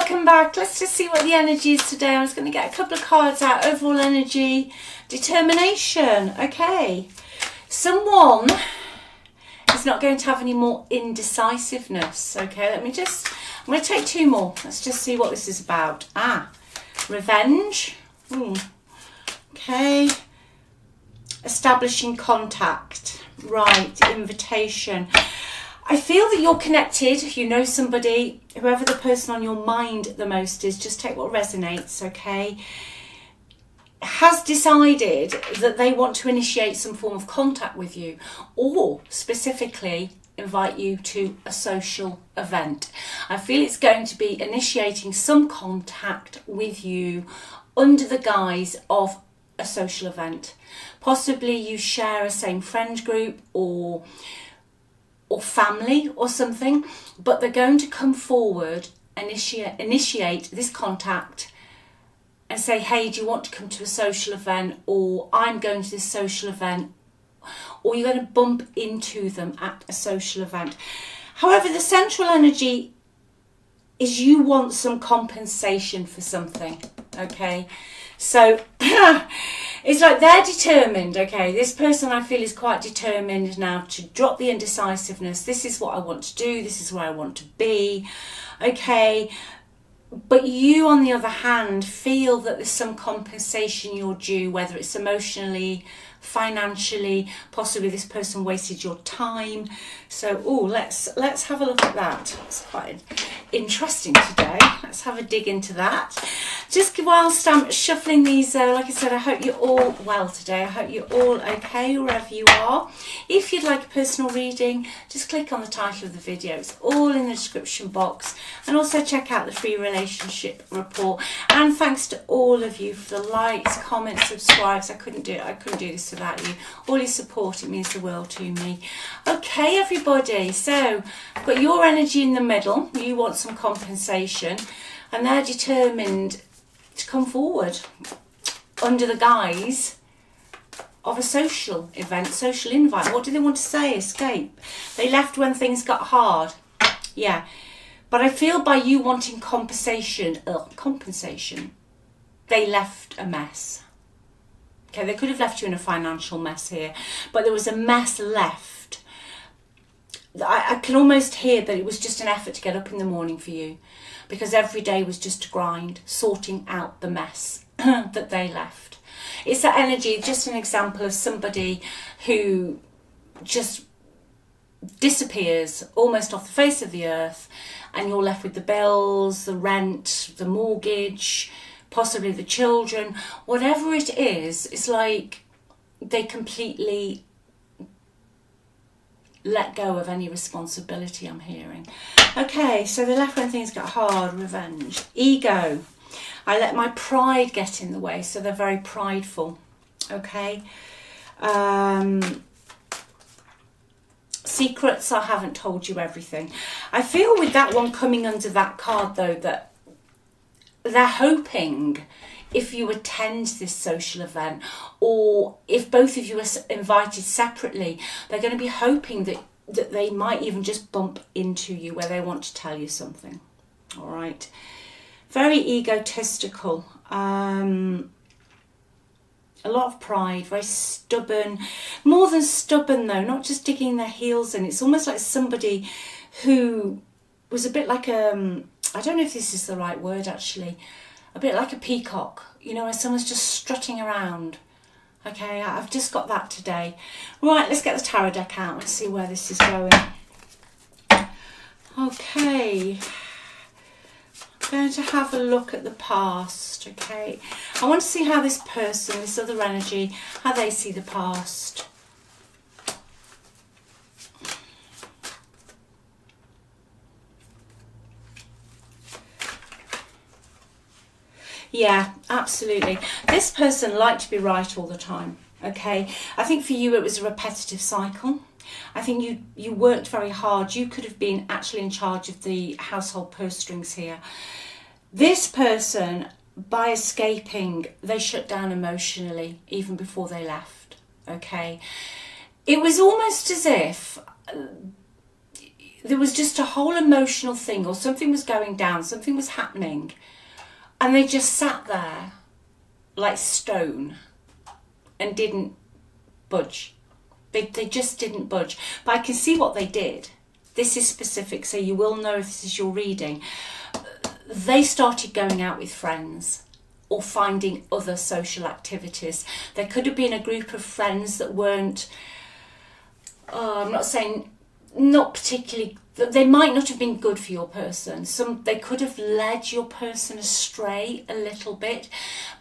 welcome back. Let's just see what the energy is today. I'm just going to get a couple of cards out. Overall energy, determination. Okay. Someone is not going to have any more indecisiveness. Okay, I'm going to take two more. Let's just see what this is about. Revenge. Okay. Establishing contact. Right, invitation. I feel that you're connected, you know somebody, whoever the person on your mind the most is, just take what resonates, okay? Has decided that they want to initiate some form of contact with you, or specifically invite you to a social event. I feel it's going to be initiating some contact with you under the guise of a social event. Possibly you share a same friend group or family or something, but they're going to come forward, initiate this contact and say, hey, do you want to come to a social event, or I'm going to this social event, or you're going to bump into them at a social event. However, the central energy is you want some compensation for something, okay? So it's like they're determined, okay? This person I feel is quite determined now to drop the indecisiveness. This is what I want to do. This is where I want to be, okay? But you, on the other hand, feel that there's some compensation you're due, whether it's emotionally, financially, possibly this person wasted your time. So, let's have a look at that. It's quite interesting today. Let's have a dig into that. Just whilst I'm shuffling these, like I said, I hope you're all well today. I hope you're all okay wherever you are. If you'd like a personal reading, just click on the title of the video. It's all in the description box. And also check out the free relationship report. And thanks to all of you for the likes, comments, subscribes. I couldn't do this without you. All your support, it means the world to me. Okay, everybody. So, I've got your energy in the middle. You want some compensation. And they're determined to come forward under the guise of a social event, social invite. What do they want to say? Escape. They left when things got hard. Yeah. But I feel by you wanting compensation, they left a mess. Okay, they could have left you in a financial mess here, but there was a mess left. I can almost hear that it was just an effort to get up in the morning for you, because every day was just a grind, sorting out the mess that they left. It's that energy, just an example of somebody who just disappears almost off the face of the earth, and you're left with the bills, the rent, the mortgage, possibly the children, whatever it is. It's like they completely let go of any responsibility, I'm hearing. Okay, so they left when things got hard. Revenge. Ego. I let my pride get in the way, so they're very prideful. Okay. Secrets, I haven't told you everything. I feel with that one coming under that card, though, that they're hoping if you attend this social event, or if both of you are invited separately, they're going to be hoping that they might even just bump into you where they want to tell you something. All right. Very egotistical. A lot of pride, very stubborn. More than stubborn, though, not just digging their heels in. It's almost like somebody who was a bit like I don't know if this is the right word, actually. A bit like a peacock, you know, when someone's just strutting around. Okay, I've just got that today. Right, let's get the tarot deck out and see where this is going. Okay. I'm going to have a look at the past, okay? I want to see how this person, this other energy, how they see the past. Yeah, absolutely. This person liked to be right all the time, okay? I think for you it was a repetitive cycle. I think you worked very hard. You could have been actually in charge of the household purse strings here. This person, by escaping, they shut down emotionally even before they left, okay? It was almost as if there was just a whole emotional thing, or something was going down, something was happening, and they just sat there like stone and didn't budge. They just didn't budge. But I can see what they did. This is specific, so you will know if this is your reading. They started going out with friends or finding other social activities. There could have been a group of friends that weren't, I'm not saying not particularly, they might not have been good for your person. They could have led your person astray a little bit,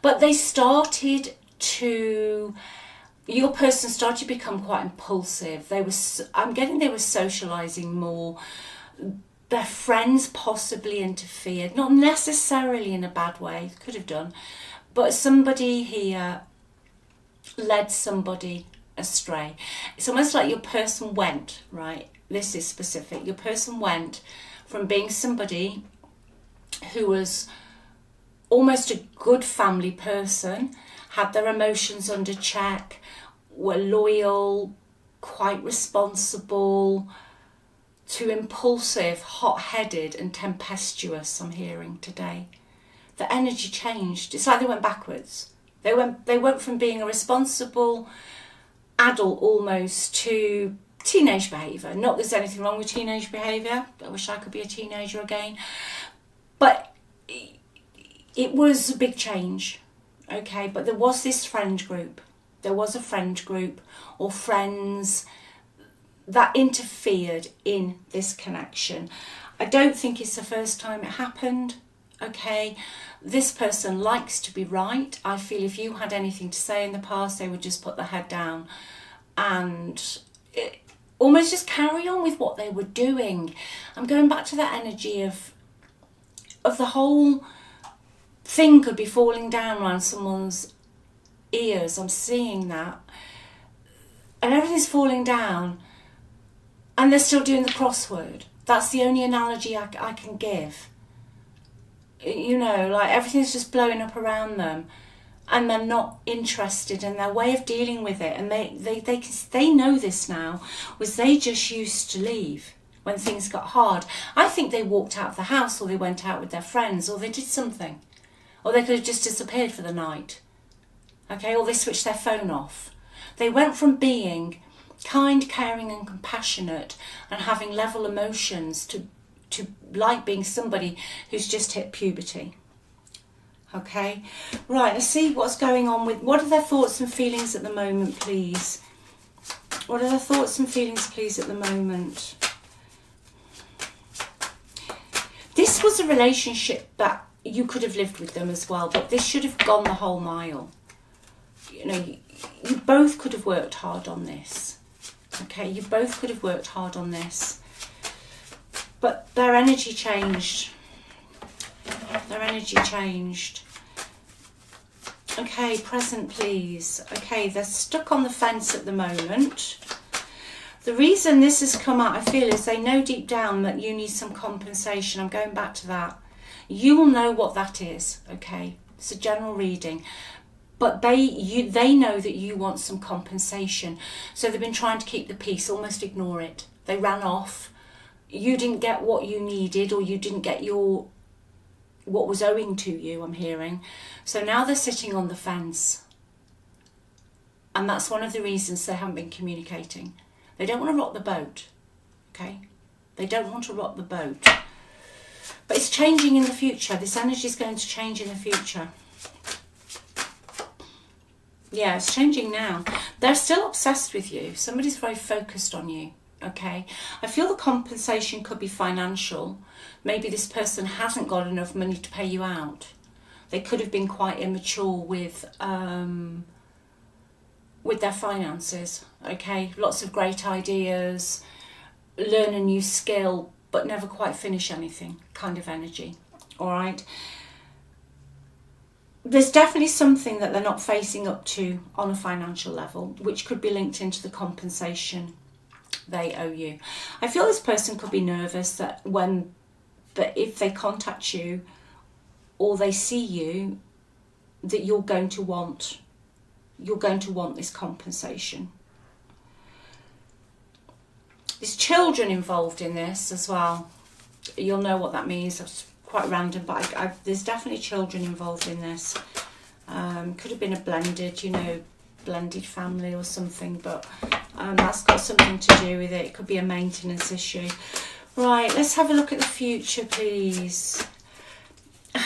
but they started to, your person started to become quite impulsive. I'm getting they were socialising more. Their friends possibly interfered, not necessarily in a bad way, could have done, but somebody here led somebody astray. It's almost like your person went, right? This is specific. Your person went from being somebody who was almost a good family person, had their emotions under check, were loyal, quite responsible, to impulsive, hot-headed and tempestuous, I'm hearing today. The energy changed. It's like they went backwards. They went from being a responsible adult almost to teenage behaviour. Not that there's anything wrong with teenage behaviour. I wish I could be a teenager again. But it was a big change, okay? But there was this friend group. There was a friend group or friends that interfered in this connection. I don't think it's the first time it happened, okay? This person likes to be right. I feel if you had anything to say in the past, they would just put their head down and almost just carry on with what they were doing. I'm going back to that energy of the whole thing could be falling down around someone's ears. I'm seeing that. And everything's falling down and they're still doing the crossword. That's the only analogy I can give. You know, like everything's just blowing up around them and they're not interested in their way of dealing with it. And they know this now, was they just used to leave when things got hard. I think they walked out of the house, or they went out with their friends, or they did something. Or they could have just disappeared for the night. Okay, or they switched their phone off. They went from being kind, caring and compassionate and having level emotions to like being somebody who's just hit puberty. Okay, right, let's see what's going on with, what are their thoughts and feelings at the moment, please? What are their thoughts and feelings, please, at the moment? This was a relationship that you could have lived with them as well, but this should have gone the whole mile. You know, you both could have worked hard on this. Okay, you both could have worked hard on this. But their energy changed. Their energy changed. Okay, present, please. Okay, they're stuck on the fence at the moment. The reason this has come out, I feel, is they know deep down that you need some compensation. I'm going back to that. You will know what that is, okay? It's a general reading. But they know that you want some compensation. So they've been trying to keep the peace, almost ignore it. They ran off. You didn't get what you needed, or you didn't get what was owing to you, I'm hearing. So now they're sitting on the fence. And that's one of the reasons they haven't been communicating. They don't want to rock the boat, okay? They don't want to rock the boat. But it's changing in the future. This energy is going to change in the future. Yeah, it's changing now. They're still obsessed with you. Somebody's very focused on you, okay? I feel the compensation could be financial. Maybe this person hasn't got enough money to pay you out. They could have been quite immature with their finances, okay? Lots of great ideas, learn a new skill, but never quite finish anything kind of energy, all right? There's definitely something that they're not facing up to on a financial level, which could be linked into the compensation they owe you. I feel this person could be nervous that if they contact you or they see you, that you're going to want this compensation. There's children involved in this as well. You'll know what that means. That's quite random, but there's definitely children involved in this. Could have been a blended family or something, but that's got something to do with it. It could be a maintenance issue. Right, let's have a look at the future, please.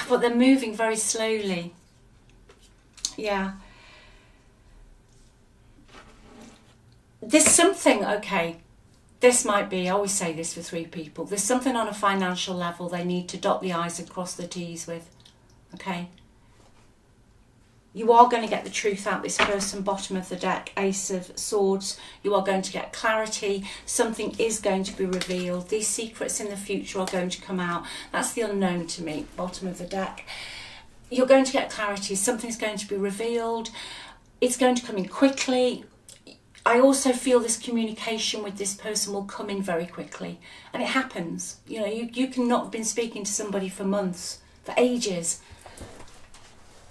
But they're moving very slowly. Yeah. There's something, okay, this might be, I always say this for 3 people, there's something on a financial level they need to dot the I's and cross the T's with, okay? You are going to get the truth out this person, bottom of the deck, Ace of Swords. You are going to get clarity. Something is going to be revealed. These secrets in the future are going to come out. That's the unknown to me, bottom of the deck. You're going to get clarity. Something's going to be revealed. It's going to come in quickly. I also feel this communication with this person will come in very quickly. And it happens. You know, you can not have been speaking to somebody for months, for ages.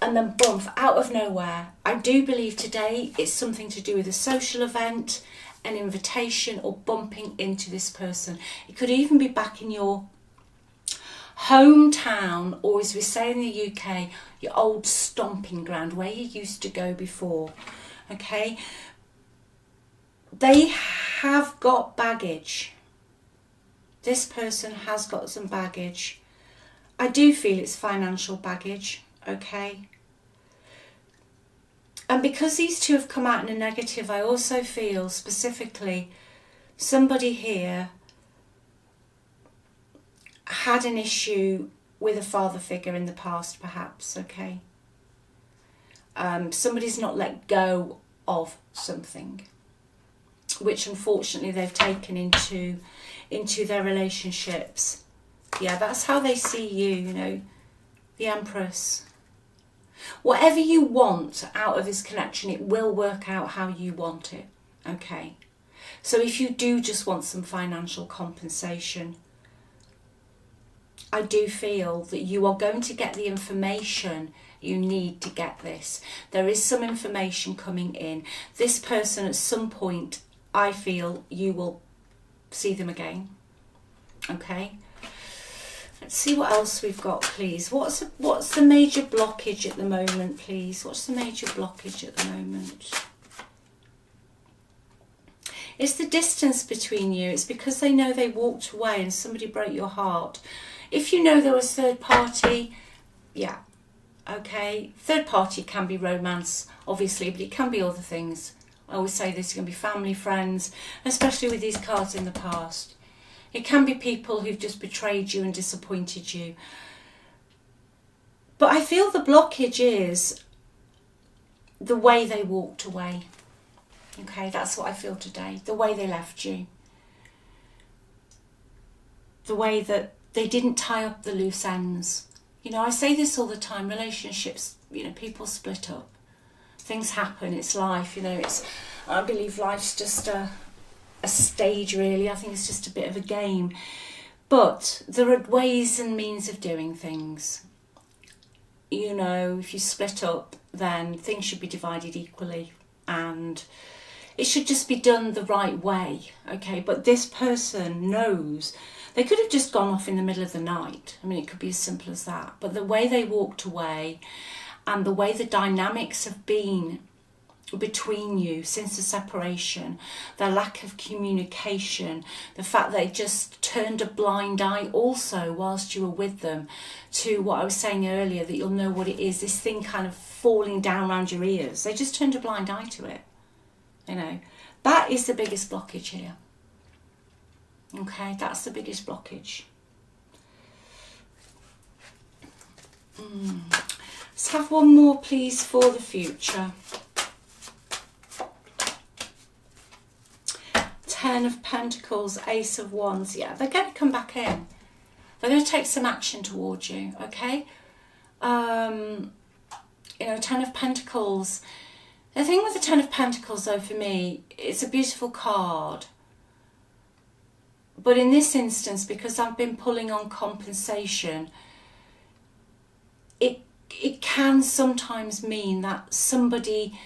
And then boom, out of nowhere. I do believe today it's something to do with a social event, an invitation, or bumping into this person. It could even be back in your hometown, or as we say in the UK, your old stomping ground, where you used to go before. Okay? They have got baggage. This person has got some baggage. I do feel it's financial baggage. Okay. And because these two have come out in a negative, I also feel specifically somebody here had an issue with a father figure in the past, perhaps, okay? Somebody's not let go of something, which unfortunately they've taken into their relationships. Yeah, that's how they see you, you know, the Empress. Whatever you want out of this connection, it will work out how you want it, okay? So if you do just want some financial compensation, I do feel that you are going to get the information you need to get this. There is some information coming in. This person at some point, I feel you will see them again, okay? Let's see what else we've got, please. What's the major blockage at the moment, please? What's the major blockage at the moment? It's the distance between you. It's because they know they walked away and somebody broke your heart. If you know there was third party, yeah, okay. Third party can be romance, obviously, but it can be other things. I always say this, it can be family, friends, especially with these cards in the past. It can be people who've just betrayed you and disappointed you. But I feel the blockage is the way they walked away. Okay, that's what I feel today. The way they left you. The way that they didn't tie up the loose ends. You know, I say this all the time. Relationships, you know, people split up. Things happen. It's life, you know. I believe life's just a stage, really. I think it's just a bit of a game, but there are ways and means of doing things. You know, if you split up, then things should be divided equally, and it should just be done the right way, okay? But this person knows. They could have just gone off in the middle of the night. I mean, it could be as simple as that, but the way they walked away and the way the dynamics have been between you since the separation, the lack of communication, the fact they just turned a blind eye also whilst you were with them to what I was saying earlier, that you'll know what it is, this thing kind of falling down around your ears. They just turned a blind eye to it, you know. That is the biggest blockage here. Okay, that's the biggest blockage. Let's have one more, please, for the future. 10 of Pentacles, Ace of Wands. Yeah, they're going to come back in. They're going to take some action towards you, okay? You know, 10 of Pentacles. The thing with the 10 of Pentacles, though, for me, it's a beautiful card. But in this instance, because I've been pulling on compensation, it can sometimes mean that somebody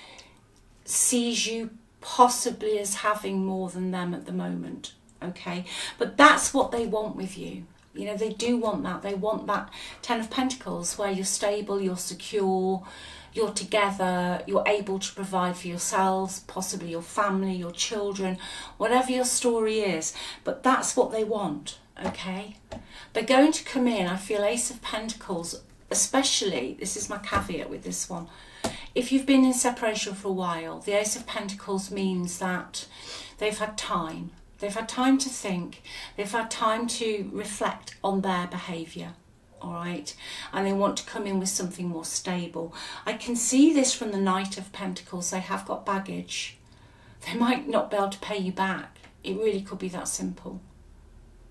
sees you possibly as having more than them at the moment, okay? But that's what they want with you. You know, they do want that. They want that Ten of Pentacles where you're stable, you're secure, you're together, you're able to provide for yourselves, possibly your family, your children, whatever your story is. But that's what they want, okay? They're going to come in, I feel Ace of Pentacles, especially, this is my caveat with this one, if you've been in separation for a while, the Ace of Pentacles means that they've had time. They've had time to think. They've had time to reflect on their behaviour, all right? And they want to come in with something more stable. I can see this from the Knight of Pentacles. They have got baggage. They might not be able to pay you back. It really could be that simple,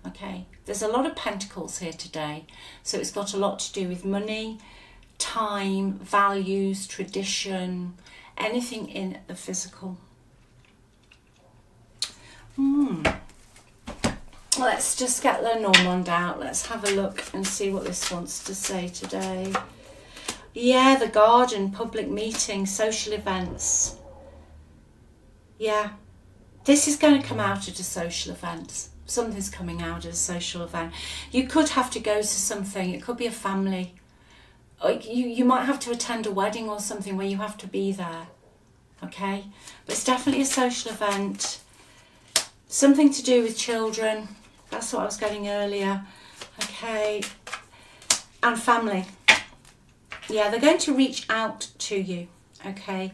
okay? There's a lot of pentacles here today, so it's got a lot to do with money, time, values, tradition, anything in the physical. Let's just get the Normand out. Let's have a look and see what this wants to say today. Yeah, the garden, public meetings, social events. Yeah, this is going to come out at a social event. Something's coming out at a social event. You could have to go to something. It could be a family. You might have to attend a wedding or something where you have to be there. Okay? But it's definitely a social event. Something to do with children. That's what I was getting earlier. Okay. And family. Yeah, they're going to reach out to you. Okay.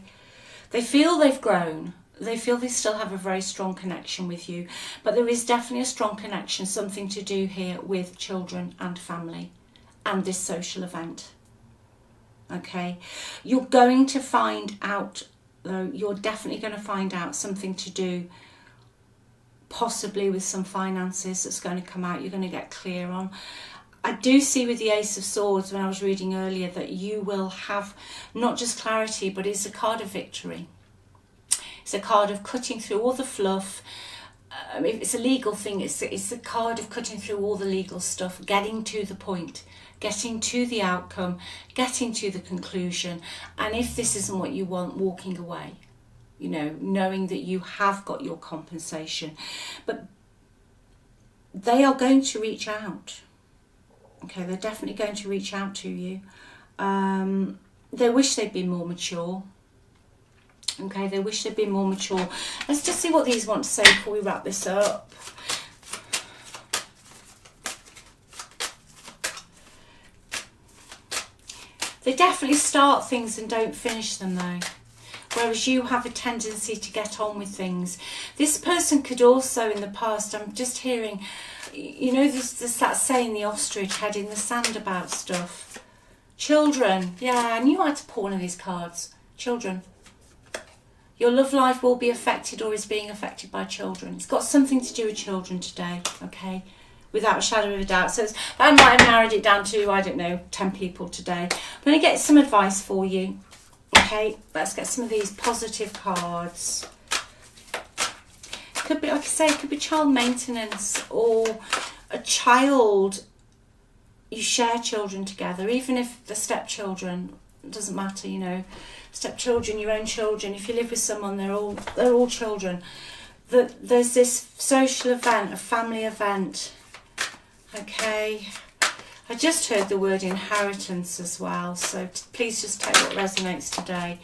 They feel they've grown. They feel they still have a very strong connection with you. But there is definitely a strong connection, something to do here with children and family and this social event. Okay. You're going to find out, though, you're definitely going to find out something to do possibly with some finances that's going to come out, you're going to get clear on. I do see with the Ace of Swords, when I was reading earlier, that you will have not just clarity, but it's a card of victory. It's a card of cutting through all the fluff. If it's a legal thing, it's a card of cutting through all the legal stuff, getting to the point, getting to the outcome, getting to the conclusion. And if this isn't what you want, walking away. You know, knowing that you have got your compensation. But they are going to reach out. Okay, they're definitely going to reach out to you. They wish they'd been more mature. Okay, they wish they'd been more mature. Let's just see what these want to say before we wrap this up. They definitely start things and don't finish them though. Whereas you have a tendency to get on with things. This person could also, in the past, I'm just hearing, you know, there's that saying, the ostrich head in the sand about stuff. Children, yeah, I knew I had to pull one of these cards. Children. Your love life will be affected or is being affected by children. It's got something to do with children today, okay? Without a shadow of a doubt. So I might have narrowed it down to, I don't know, 10 people today. I'm going to get some advice for you. Okay, let's get some of these positive cards. Could be, like I say, it could be child maintenance or a child. You share children together, even if the stepchildren, it doesn't matter, you know, stepchildren, your own children. If you live with someone, they're all children. There's this social event, a family event. Okay. I just heard the word inheritance as well, so please just take what resonates today.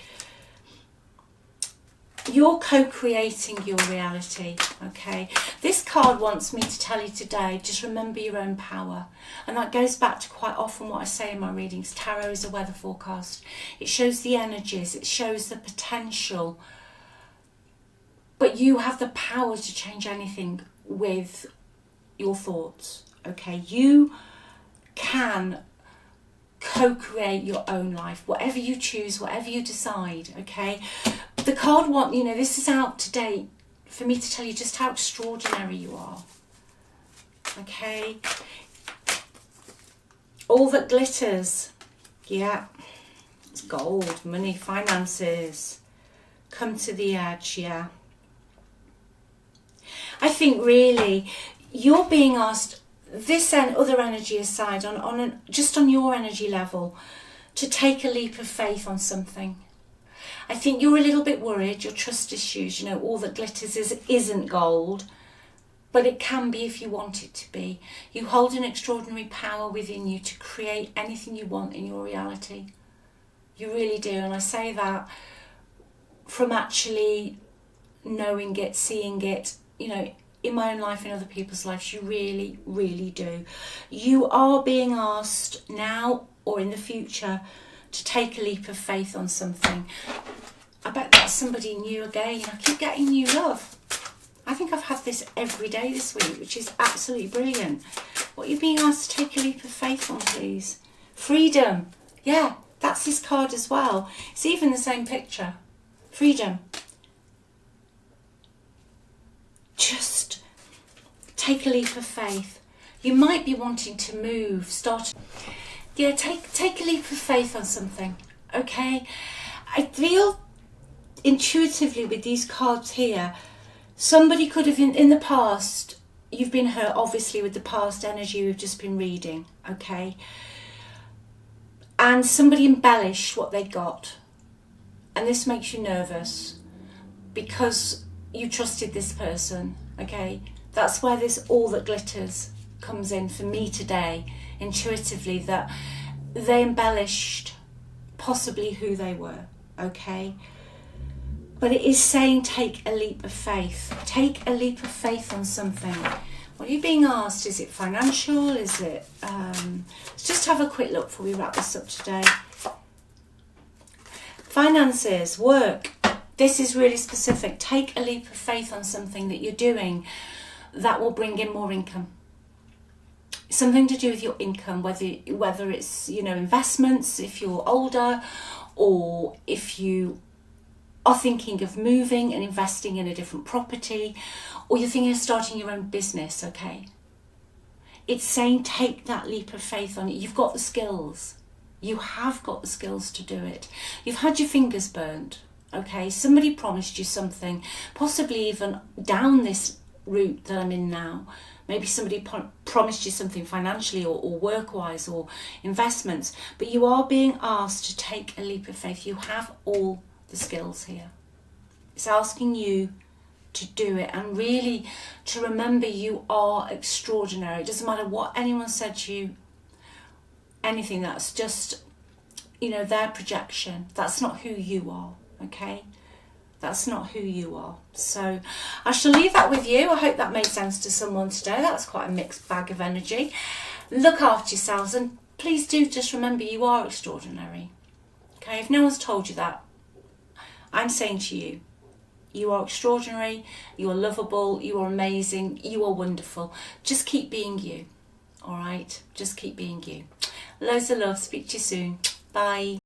You're co-creating your reality, okay? This card wants me to tell you today, just remember your own power. And that goes back to quite often what I say in my readings. Tarot is a weather forecast. It shows the energies, it shows the potential. But you have the power to change anything with your thoughts, okay? You can co-create your own life, whatever you choose, whatever you decide, okay? The card want, you know, this is out today for me to tell you just how extraordinary you are, okay? All that glitters, yeah, it's gold, money, finances, come to the edge, yeah. I think really you're being asked, this and other energy aside, just on your energy level, to take a leap of faith on something. I think you're a little bit worried, your trust issues, you know, all that glitters isn't gold, but it can be if you want it to be. You hold an extraordinary power within you to create anything you want in your reality. You really do. And I say that from actually knowing it, seeing it, you know, in my own life, in other people's lives. You really, really do. You are being asked now or in the future to take a leap of faith on something. I bet that's somebody new again. I keep getting new love. I think I've had this every day this week, which is absolutely brilliant. What you're being asked to take a leap of faith on, please. Freedom. Yeah, that's his card as well. It's even the same picture. Freedom. Just take a leap of faith. You might be wanting to move, Yeah, take a leap of faith on something, okay? I feel intuitively with these cards here, somebody could have, in the past, you've been hurt, obviously, with the past energy we've just been reading, okay? And somebody embellished what they got. And this makes you nervous because you trusted this person, okay? That's where this all that glitters comes in for me today, intuitively, that they embellished possibly who they were, okay? But it is saying take a leap of faith. Take a leap of faith on something. What are you being asked? Is it financial? Is it... let's just have a quick look before we wrap this up today. Finances, work. This is really specific. Take a leap of faith on something that you're doing that will bring in more income. Something to do with your income, whether it's, you know, investments if you're older, or if you are thinking of moving and investing in a different property, or you're thinking of starting your own business, okay? It's saying take that leap of faith on it. You've got the skills. You have got the skills to do it. You've had your fingers burnt, okay? Somebody promised you something, possibly even down this route that I'm in now. Maybe somebody promised you something financially or work-wise or investments, but you are being asked to take a leap of faith. You have all the skills here. It's asking you to do it and really to remember you are extraordinary. It doesn't matter what anyone said to you, anything. That's just, you know, their projection. That's not who you are, okay? That's not who you are. So I shall leave that with you. I hope that made sense to someone today. That's quite a mixed bag of energy. Look after yourselves, and please do just remember you are extraordinary. Okay, if no one's told you that, I'm saying to you, you are extraordinary, you are lovable, you are amazing, you are wonderful. Just keep being you, all right? Just keep being you. Loads of love. Speak to you soon. Bye.